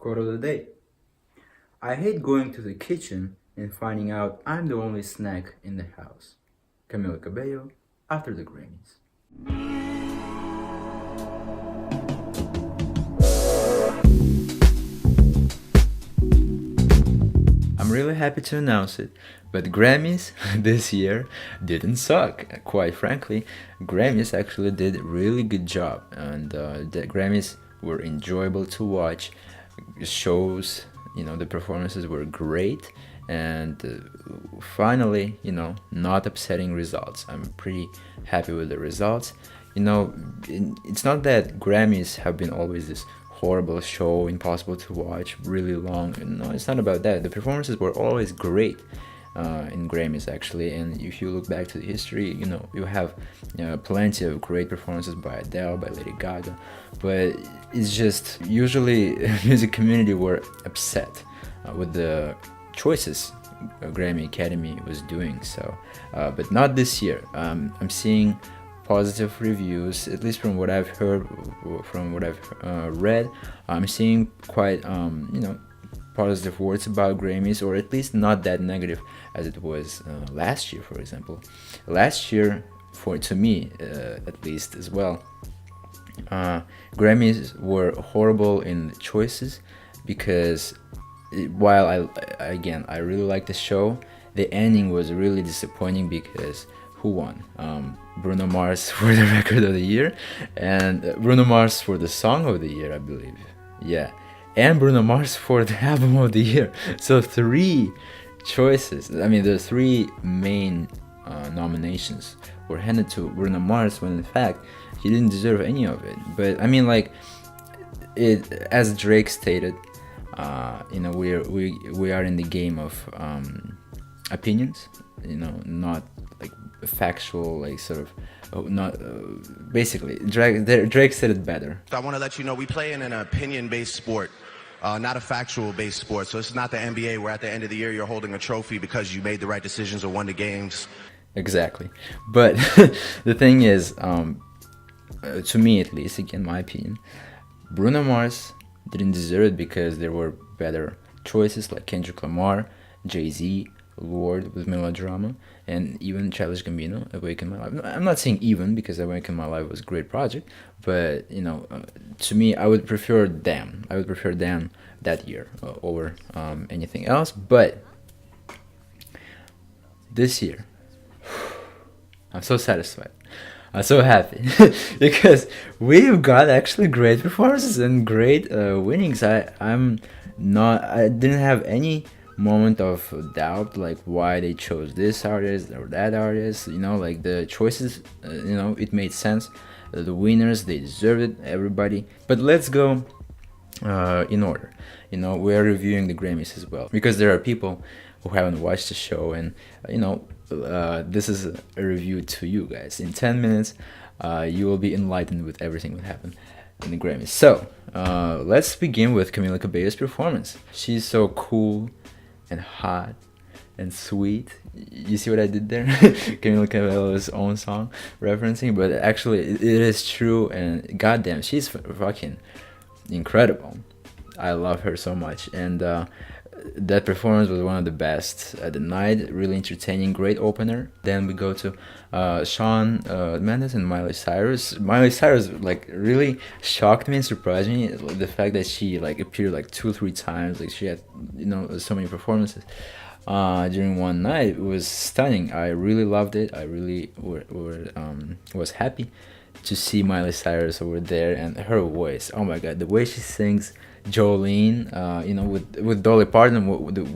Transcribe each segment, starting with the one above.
Quote of the day: I hate going to the kitchen and finding out I'm the only snack in the house. Camila Cabello, after the Grammys. I'm really happy to announce it, but Grammys this year didn't suck. Quite frankly, Grammys actually did a really good job, and the Grammys were enjoyable to watch. Shows, the performances were great, and finally, not upsetting results. I'm pretty happy with the results. It's not that Grammys have been always this horrible show, impossible to watch, really long. No, it's not about that. The performances were always great in Grammys, actually. And if you look back to the history, you have plenty of great performances by Adele, by Lady Gaga. But it's just usually music community were upset with the choices Grammy Academy was doing. So, but not this year. I'm seeing positive reviews, at least from what I've heard, from what I've read. I'm seeing quite positive words about Grammys, or at least not that negative as it was last year, for example. Last year, to me at least as well, Grammys were horrible in the choices because while I really liked the show, the ending was really disappointing because who won? Bruno Mars for the record of the year, and Bruno Mars for the song of the year, I believe. Yeah, and Bruno Mars for the album of the year. So 3 choices. I mean, the 3 main nominations were handed to Bruno Mars when in fact he didn't deserve any of it. But I mean, like, it, as Drake stated, we are in the game of opinions, not like factual, like sort of not basically Drake said it better. I want to let you know we play in an opinion-based sport, not a factual-based sport. So it's not the NBA where at the end of the year you're holding a trophy because you made the right decisions or won the games. Exactly. But the thing is, to me at least, again my opinion, Bruno Mars didn't deserve it because there were better choices like Kendrick Lamar, Jay-Z, Lord with Melodrama, and even Childish Gambino, Awaken My Life. I'm not saying even, because Awaken My Life was a great project, but to me, I would prefer them. I would prefer them that year over anything else. But this year, I'm so satisfied. I'm so happy because we've got actually great performances and great winnings. I didn't have any moment of doubt like why they chose this artist or that artist. Like the choices, it made sense. The winners, they deserved it, everybody. But let's go in order. We're reviewing the Grammys as well because there are people who haven't watched the show, and this is a review to you guys. In 10 minutes you will be enlightened with everything that happened in the Grammys. So let's begin with Camila Cabello's performance. She's so cool and hot and sweet. You see what I did there? Camila Cabello's own song referencing, but actually it is true, and goddamn, she's fucking incredible. I love her so much, and that performance was one of the best at the night. Really entertaining, great opener. Then we go to Shawn Mendes and Miley Cyrus. Miley Cyrus like really shocked me and surprised me. The fact that she like appeared like 2-3 times, like she had so many performances during one night. It was stunning. I really loved it. I really was happy to see Miley Cyrus over there, and her voice. Oh my god, the way she sings Jolene, with Dolly Parton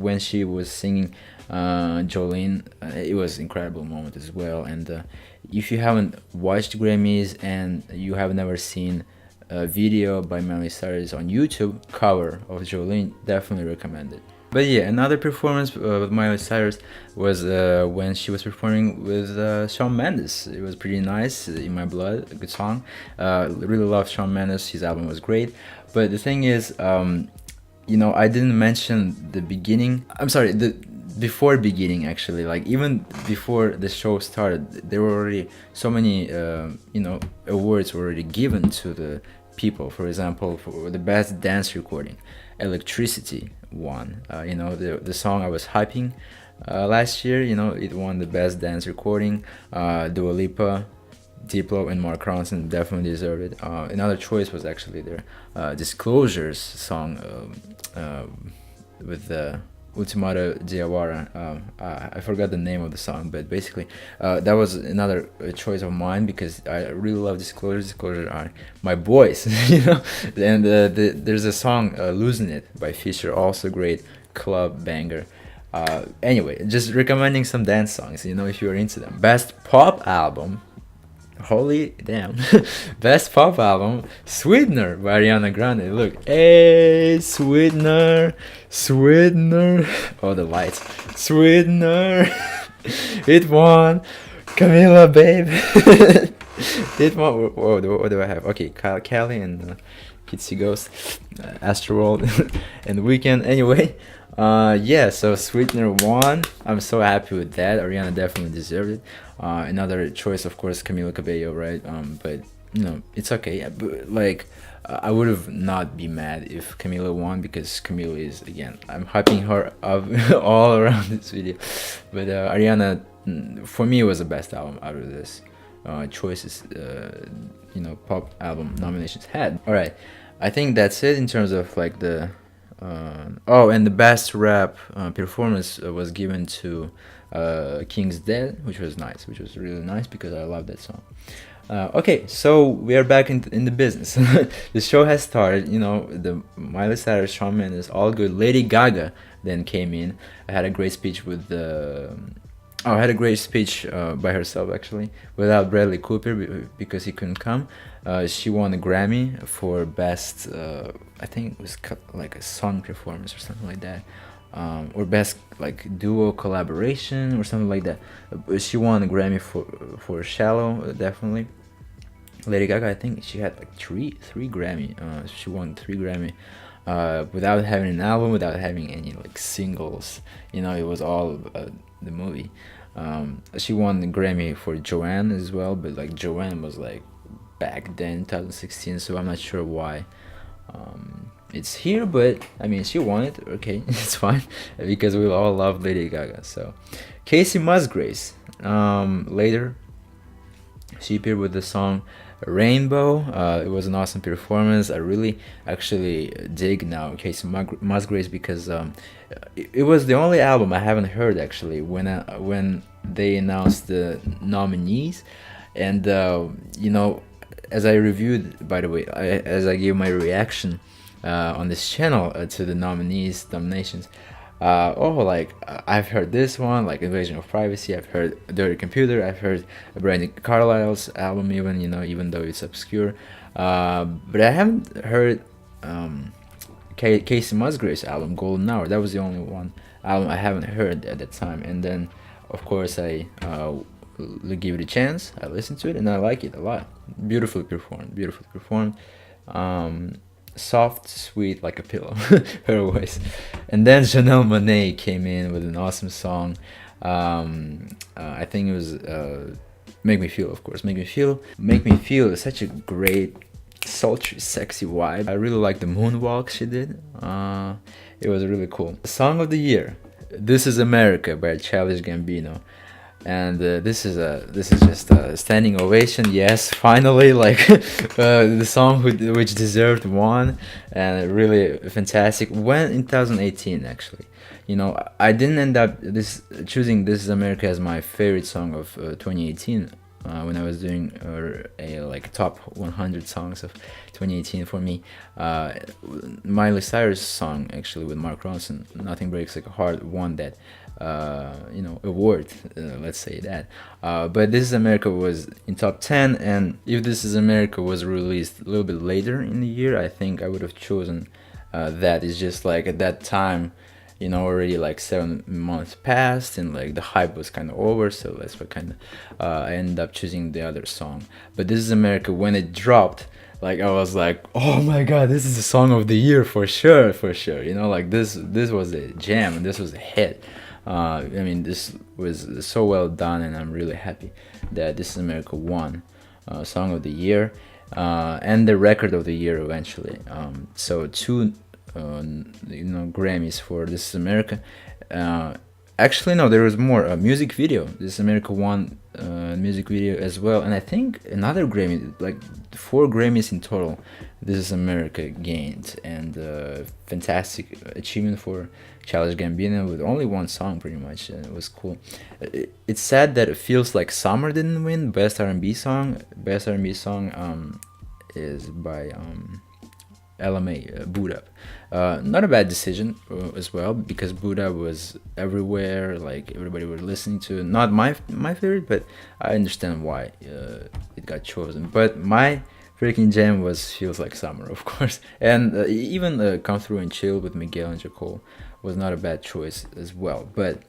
when she was singing Jolene, it was an incredible moment as well. And if you haven't watched Grammys and you have never seen a video by Miley Cyrus on YouTube, cover of Jolene, definitely recommend it. But yeah, another performance with Miley Cyrus was when she was performing with Shawn Mendes. It was pretty nice. In My Blood, a good song. Really love Shawn Mendes. His album was great. But the thing is, I didn't mention the beginning. I'm sorry, before beginning actually. Like even before the show started, there were already so many awards were already given to the people. For example, for the best dance recording, Electricity won. The song I was hyping last year. It won the best dance recording. Dua Lipa, Diplo, and Mark Ronson definitely deserved it. Another choice was actually their Disclosures song with the Ultimato Diawara. I forgot the name of the song, but basically that was another choice of mine because I really love Disclosures. Disclosures are my boys, And there's a song "Losing It" by Fisher, also great club banger. Anyway, just recommending some dance songs, if you're into them. Best pop album. Holy damn. Best pop album, Sweetener by Ariana Grande. Look, hey, Sweetener, Sweetener. Oh, the lights. Sweetener. It won. Camila, babe. It won. Whoa, what do I have? Okay, Kyle Kelly and Kitsy Ghost, Astroworld, and Weekend. Anyway, yeah, so Sweetener won. I'm so happy with that. Ariana definitely deserved it. Another choice, of course, Camila Cabello, right? But it's okay. But, like, I would have not be mad if Camila won because Camila is, again, I'm hyping her up all around this video. But Ariana, for me, was the best album out of this choices. Pop album nominations had. All right, I think that's it in terms of like the. And the best rap performance was given to King's Dead, which was nice, which was really nice because I love that song. Okay, so we are back in the business. The show has started. The Miley Cyrus, Shawn Mendes, all good. Lady Gaga then came in. I had a great speech with the. I had a great speech by herself actually, without Bradley Cooper because he couldn't come. She won a Grammy for best, I think it was like a song performance or something like that, or best like duo collaboration or something like that. She won a Grammy for Shallow, definitely. Lady Gaga, I think she had like three Grammy. She won 3 Grammy. Without having an album, without having any like singles, it was all the movie. She won the Grammy for Joanne as well, but like Joanne was like back then 2016, so I'm not sure why it's here, but I mean she won it. Okay, it's fine because we all love Lady Gaga. So Casey Musgraves, later she appeared with the song Rainbow. It was an awesome performance. I really actually dig now Casey Musgraves because it was the only album I haven't heard actually when they announced the nominees, and as I reviewed, by the way, as I gave my reaction on this channel to the nominations. I've heard this one, like Invasion of Privacy. I've heard Dirty Computer. I've heard Brandon Carlisle's album, even though it's obscure. But I haven't heard Casey Musgraves' album, Golden Hour. That was the only one album I haven't heard at that time. And then, of course, I give it a chance. I listened to it and I like it a lot. Beautifully performed. Soft, sweet, like a pillow, her voice. And then Janelle Monáe came in with an awesome song. I think it was Make Me Feel, of course. Make Me Feel is such a great, sultry, sexy vibe. I really like the moonwalk she did. It was really cool. Song of the year, This Is America by Childish Gambino. And this is just a standing ovation. Yes, finally, like the song which deserved one, and really fantastic. When in 2018, actually, I didn't end up choosing "This Is America" as my favorite song of 2018 when I was doing a top 100 songs of 2018 for me. Miley Cyrus song actually with Mark Ronson, "Nothing Breaks Like a Heart," won that award, let's say that. But This Is America was in top 10, and if This Is America was released a little bit later in the year, I think I would have chosen that. It's just like at that time, already like 7 months passed and like the hype was kind of over, so that's what kind of I ended up choosing the other song. But This Is America, when it dropped, like I was like, oh my god, this is the song of the year for sure. Like this was a jam and this was a hit. I mean, this was so well done, and I'm really happy that This Is America won Song of the Year and the Record of the Year eventually. So 2 Grammys for This Is America. Actually, no, there was more. A music video. This is America won music video as well, and I think another Grammy, like 4 Grammys in total. This is America gained, and fantastic achievement for Childish Gambino with only one song, pretty much, and it was cool. It's sad that It Feels Like Summer didn't win Best R&B song. Best R&B song is by LMA, Boot Up. Not a bad decision as well, because Boot Up was everywhere, like everybody was listening to it. Not my favorite, but I understand why it got chosen. But my freaking jam was Feels Like Summer, of course. And even Come Through and Chill with Miguel and J. Cole was not a bad choice as well. But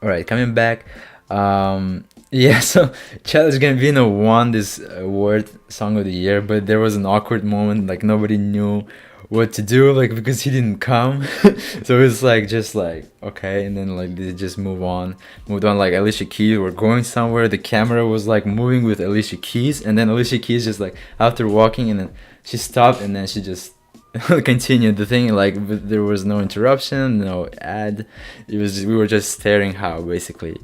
alright, coming back. Yeah, so Childish Gambino won this award, Song of the Year, but there was an awkward moment, like nobody knew what to do, like because he didn't come. So it was like just like okay, and then like they just moved on. Like Alicia Keys were going somewhere, the camera was like moving with Alicia Keys, and then Alicia Keys just like after walking, and then she stopped, and then she just continued the thing, like there was no interruption, no ad. We were just staring how basically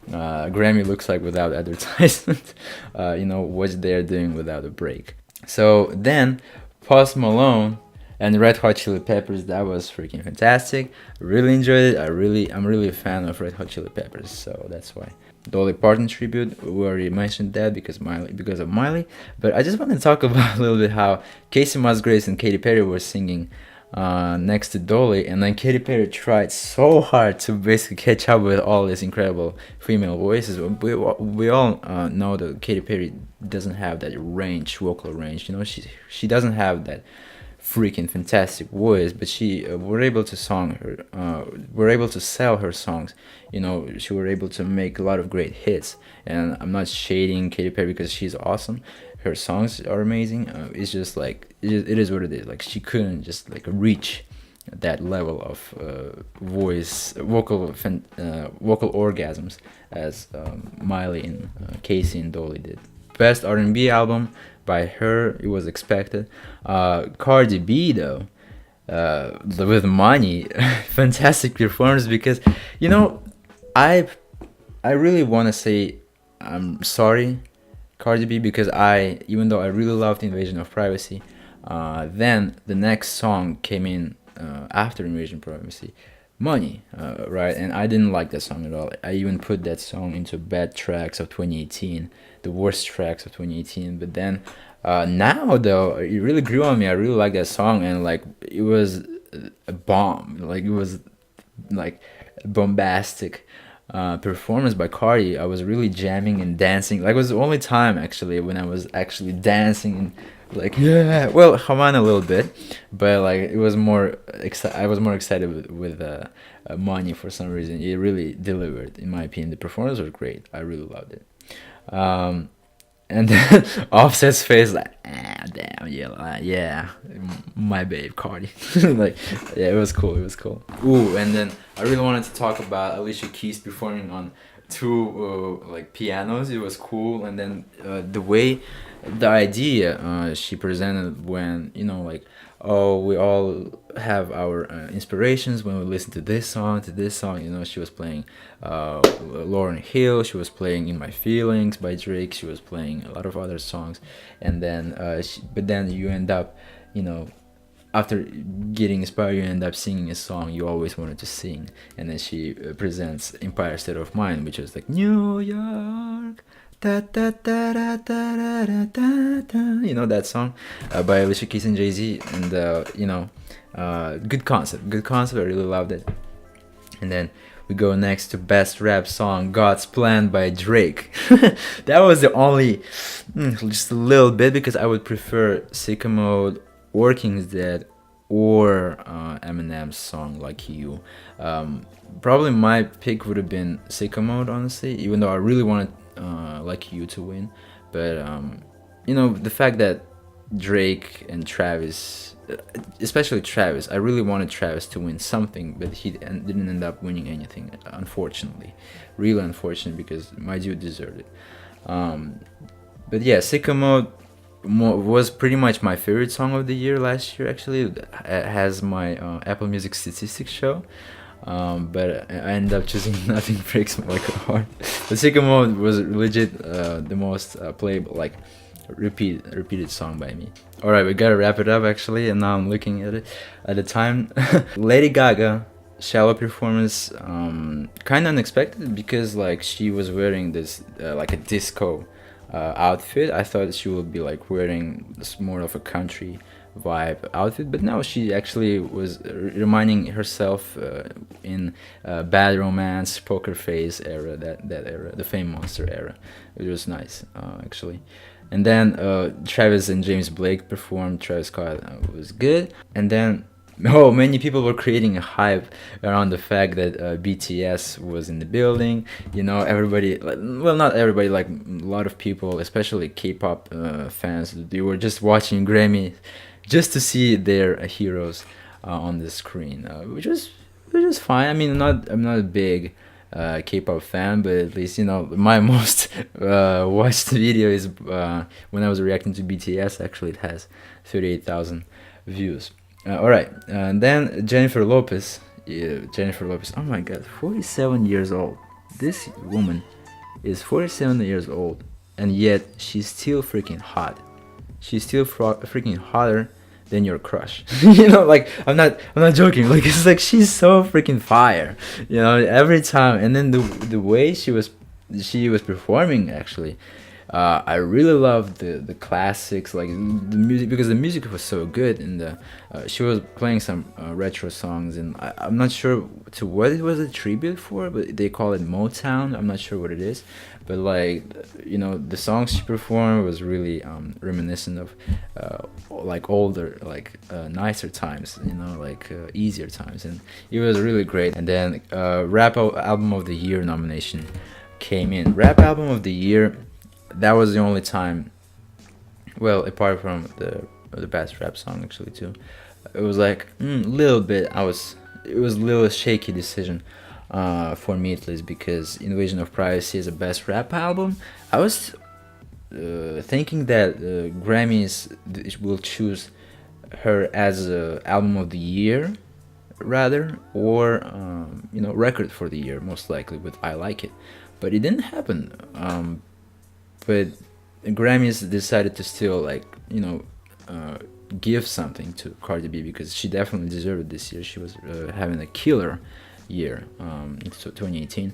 Grammy looks like without advertisement. What they're doing without a break. So then Post Malone and Red Hot Chili Peppers, that was freaking fantastic. Really enjoyed it. I'm really a fan of Red Hot Chili Peppers, so that's why. Dolly Parton tribute, we already mentioned that because of Miley. But I just want to talk about a little bit how Casey Musgraves and Katy Perry were singing next to Dolly, and then Katy Perry tried so hard to basically catch up with all these incredible female voices. We all know that Katy Perry doesn't have that vocal range. She doesn't have that freaking fantastic voice, but she were able to sell her songs. She were able to make a lot of great hits. And I'm not shading Katy Perry because she's awesome. Her songs are amazing. It's just like it is what it is. Like she couldn't just like reach that level of vocal orgasms as Miley and Casey and Dolly did. Best R&B album by her, it was expected. Cardi B though, with Money, fantastic performance, because I really want to say I'm sorry, Cardi B, because even though I really loved Invasion of Privacy, then the next song came in after Invasion of Privacy, Money, right? And I didn't like that song at all. I even put that song into bad tracks of 2018, the worst tracks of 2018. But then now though, it really grew on me. I really like that song, and like it was a bomb. Like it was like bombastic performance by Cardi. I was really jamming and dancing. Like it was the only time actually when I was actually dancing and like yeah. Well, Haman a little bit, but like it was more. I was more excited with Money for some reason. It really delivered, in my opinion. The performance was great. I really loved it. And then Offset's face like, damn, yeah, my babe, Cardi. Like, yeah, it was cool. Ooh, and then I really wanted to talk about Alicia Keys performing on 2 like pianos. It was cool, and then the idea she presented when like, oh, we all have our inspirations when we listen to this song. She was playing Lauryn Hill, she was playing In My Feelings by Drake, she was playing a lot of other songs, and then but then you end up after getting inspired, you end up singing a song you always wanted to sing. And then she presents Empire State of Mind, which was like New York, da, da, da, da, da, da, da, da. That song by Alicia Keys and Jay-Z. And good concept. I really loved it. And then we go next to Best Rap Song, God's Plan by Drake. That was the only just a little bit, because I would prefer Sicko Mode or King's Dead or Eminem's song Like You. Probably my pick would have been Sicko Mode, honestly, even though I really wanted Like You to win. But the fact that Drake and Travis, especially Travis, I really wanted Travis to win something, but he didn't end up winning anything, unfortunately. Really unfortunate, because my dude deserved it. But yeah, Sicko Mode, was pretty much my favorite song of the year last year. Actually, it has my Apple Music statistics show. But I ended up choosing Nothing Breaks My Heart. The Sycamore was legit the most played, like repeated song by me. All right, we gotta wrap it up actually, and now I'm looking at it at the time. Lady Gaga shallow performance, kind of unexpected because like she was wearing this like a disco outfit. I thought she would be like wearing this more of a country vibe outfit, but no, she actually was reminding herself in Bad Romance, Poker Face era, that era, the Fame Monster era. It was nice, actually. And then Travis and James Blake performed. Travis Scott was good, and then many people were creating a hype around the fact that BTS was in the building. You know, everybody, well, not everybody, like a lot of people, especially K-pop fans, they were just watching Grammy just to see their heroes on the screen, which was fine. I mean, I'm not a big K-pop fan, but at least, you know, my most watched video is when I was reacting to BTS. Actually, it has 38,000 views. All right, and then Jennifer Lopez. Yeah, Jennifer Lopez. Oh my God, 47 years old. This woman is 47 years old, and yet she's still freaking hot. She's still freaking hotter than your crush. You know, like I'm not joking. Like it's like she's so freaking fire. You know, every time. And then the way she was performing actually. I really loved the classics, like the music, because the music was so good, and she was playing some retro songs, and I'm not sure to what it was a tribute for, but they call it Motown. I'm not sure what it is, but like, you know, the songs she performed was really reminiscent of like older, like nicer times, you know, like easier times, and it was really great. And then album of the year nomination came in. Rap album of the year. That was the only time, well, apart from the best rap song actually too, it was like little bit. It was a little shaky decision, for me at least, because Invasion of Privacy is the best rap album. I was thinking that Grammys will choose her as album of the year rather, or you know, record for the year most likely with I Like It, but it didn't happen. But the Grammys decided to still, like, you know, give something to Cardi B, because she definitely deserved it this year. She was having a killer year, 2018,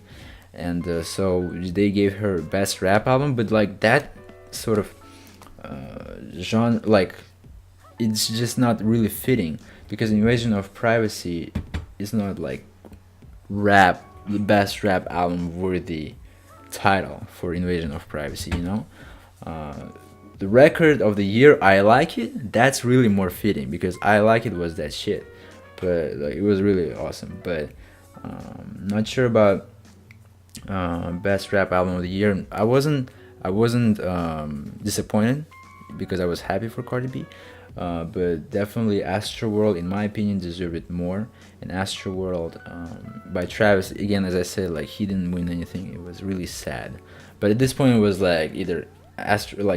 and so they gave her best rap album. But like that sort of genre, like, it's just not really fitting, because Invasion of Privacy is not like rap, the best rap album worthy title for Invasion of Privacy, you know. The record of the year, I Like It, that's really more fitting, because I Like It was that shit, but like it was really awesome. But not sure about best rap album of the year. I wasn't disappointed, because I was happy for Cardi B. But definitely Astroworld, in my opinion, deserved it more. And Astroworld by Travis, again, as I said, like, he didn't win anything. It was really sad. But at this point, it was like either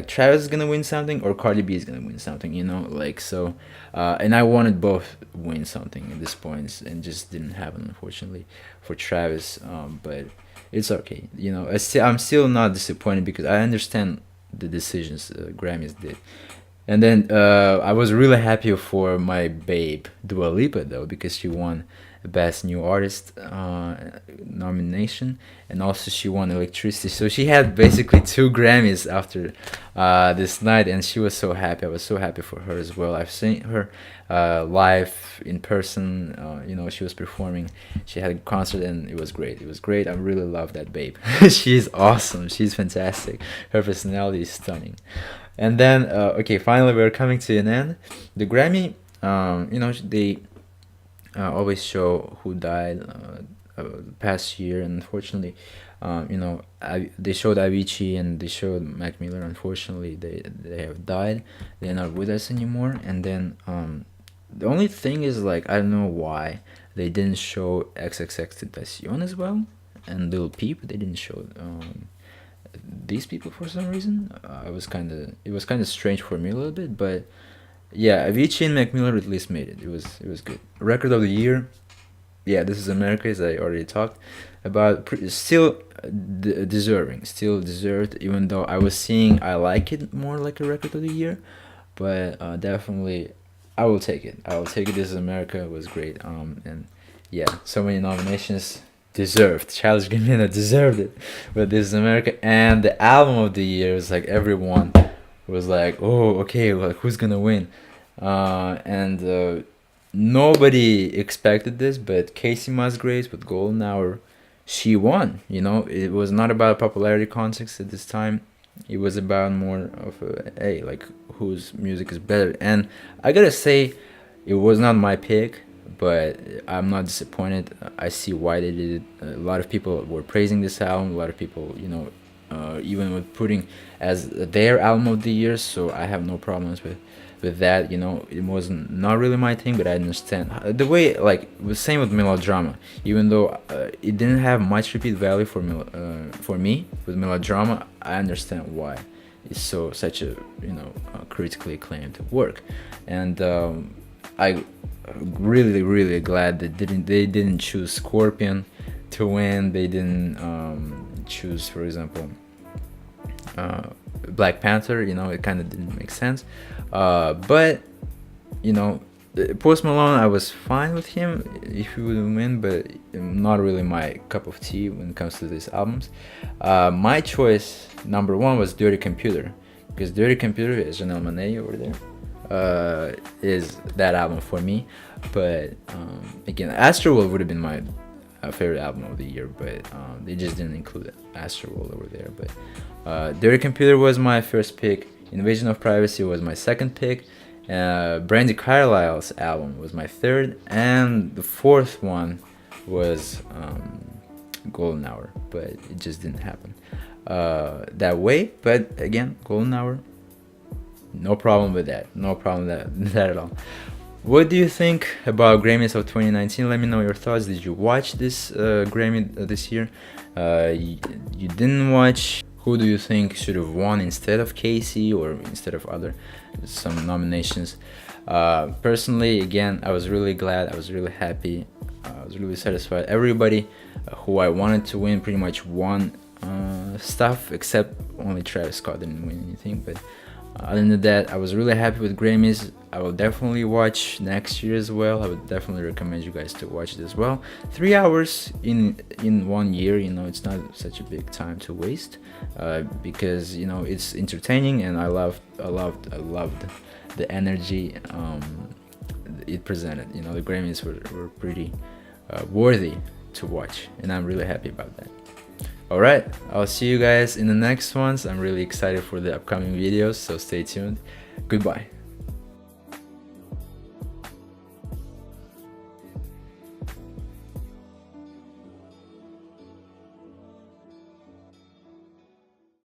Travis is gonna win something, or Cardi B is gonna win something, you know, like, so. And I wanted both win something at this point, and just didn't happen, unfortunately, for Travis. But it's okay, you know. I'm still not disappointed, because I understand the decisions Grammys did. And then I was really happy for my babe Dua Lipa, though, because she won Best New Artist nomination, and also she won Electricity. So she had basically 2 Grammys after this night, and she was so happy. I was so happy for her as well. I've seen her live in person. You know, she was performing. She had a concert, and it was great. It was great. I really love that babe. She's awesome. She's fantastic. Her personality is stunning. And then, okay, finally we're coming to an end. The Grammy, you know, they always show who died the past year, and unfortunately, you know, they showed Avicii and they showed Mac Miller. Unfortunately, they have died. They're not with us anymore. And then the only thing is, like, I don't know why they didn't show XXXTentacion as well, and Lil Peep. They didn't show these people for some reason. It was kind of strange for me a little bit, but yeah, Avicii and Mac Miller at least made it. It was good. Record of the year. Yeah, This Is America, as I already talked about. Still deserving, still deserved. Even though I was seeing I like it more like a record of the year, but definitely I will take it. I will take it. This Is America was great. And yeah, so many nominations. Deserved. Childish Gambino deserved it. But This Is America, and the album of the year is like everyone was like, oh, okay, like who's gonna win? And nobody expected this, but Casey Musgraves with Golden Hour, she won. You know, it was not about popularity context at this time. It was about more of a, hey, like whose music is better. And I gotta say, it was not my pick, but I'm not disappointed. I see why they did it. A lot of people were praising this album. A lot of people, even with putting as their album of the year. So I have no problems with that. You know, it was not really my thing, but I understand the way. Like the same with Melodrama. Even though it didn't have much repeat value for me with Melodrama, I understand why it's such a critically acclaimed work, and I really glad they didn't choose Scorpion to win. They didn't choose, for example, Black Panther. You know, it kind of didn't make sense. But you know, Post Malone, I was fine with him if he would win, but not really my cup of tea when it comes to these albums. My choice number one was Dirty Computer, because Dirty Computer is Janelle Monáe over there. Is that album for me. But again, Astroworld would have been my favorite album of the year, but they just didn't include Astroworld over there. But Dirty Computer was my first pick. Invasion of Privacy was my second pick. Brandy Carlisle's album was my third, and the fourth one was Golden Hour, but it just didn't happen that way. But again, Golden Hour, no problem with that. No problem with that at all. What do you think about Grammys of 2019? Let me know your thoughts. Did you watch this Grammy this year? You didn't watch? Who do you think should have won instead of Casey or instead of some nominations? Personally, again, I was really glad. I was really happy. I was really satisfied. Everybody who I wanted to win pretty much won stuff, except only Travis Scott didn't win anything. But other than that, I was really happy with Grammys. I will definitely watch next year as well. I would definitely recommend you guys to watch it as well. 3 hours in 1 year, it's not such a big time to waste, because it's entertaining, and I loved the energy it presented. The Grammys were pretty worthy to watch, and I'm really happy about that. Alright, I'll see you guys in the next ones. I'm really excited for the upcoming videos, so stay tuned. Goodbye.